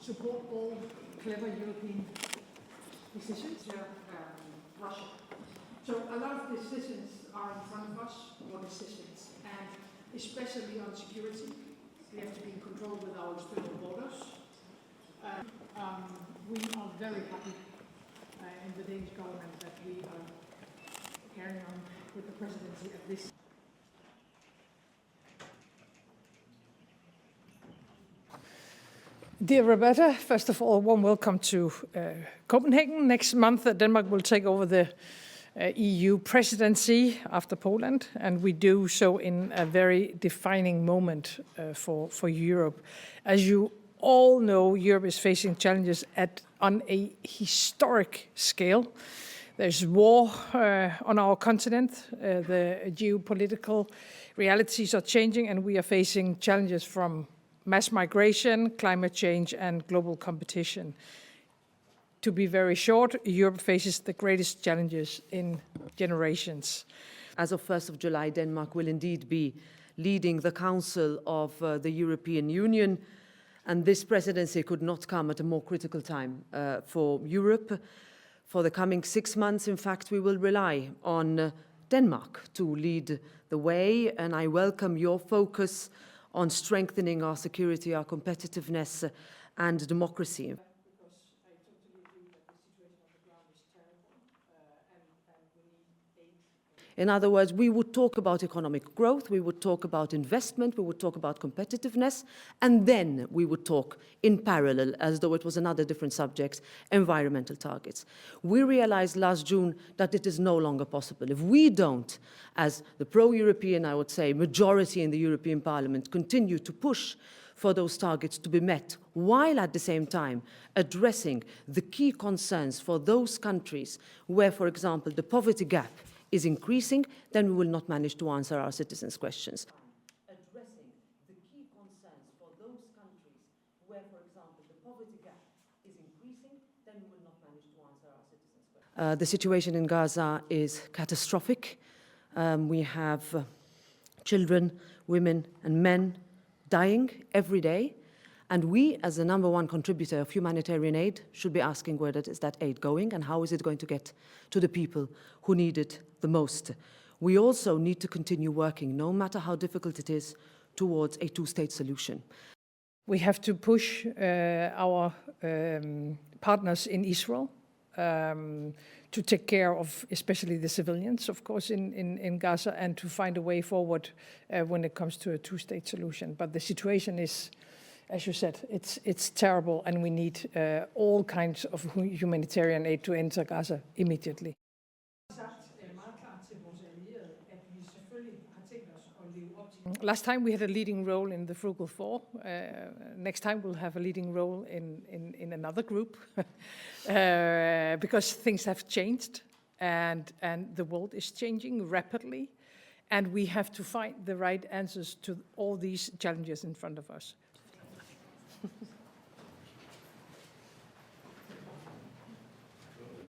support all clever European decisions. Russia. So a lot of decisions are in front of us, more decisions, and especially on security. We have to be in control with our external borders. We are very happy in the Danish government that we are carrying on with the presidency of this. Dear Roberta, first of all, warm welcome to Copenhagen. Next month, Denmark will take over the EU presidency after Poland, and we do so in a very defining moment for Europe. As you all know, Europe is facing challenges on a historic scale. There's war on our continent, the geopolitical realities are changing, and we are facing challenges from mass migration, climate change, and global competition. To be very short, Europe faces the greatest challenges in generations. As of 1st of July, Denmark will indeed be leading the Council of the European Union, and this presidency could not come at a more critical time for Europe. For the coming 6 months, in fact, we will rely on Denmark to lead the way, and I welcome your focus on strengthening our security, our competitiveness, and democracy. In other words, we would talk about economic growth, we would talk about investment, we would talk about competitiveness, and then we would talk in parallel, as though it was another different subject, environmental targets. We realized last June that it is no longer possible. If we don't, as the pro-European, I would say, majority in the European Parliament, continue to push for those targets to be met, while at the same time addressing the key concerns for those countries where, for example, the poverty gap is increasing, then we will not manage to answer our citizens' questions. Addressing the key concerns for those countries where, for example, the poverty gap is increasing, then we will not manage to answer our citizens' questions. The situation in Gaza is catastrophic. We have children, women, and men dying every day. And we, as the #1 contributor of humanitarian aid, should be asking where is that aid going and how is it going to get to the people who need it the most. We also need to continue working, no matter how difficult it is, towards a two-state solution. We have to push our partners in Israel to take care of especially the civilians, of course, in Gaza, and to find a way forward when it comes to a two-state solution. But the situation is, as you said, it's terrible, and we need all kinds of humanitarian aid to enter Gaza immediately. Last time we had a leading role in the Frugal Four. Next time we'll have a leading role in another group because things have changed and the world is changing rapidly, and we have to find the right answers to all these challenges in front of us.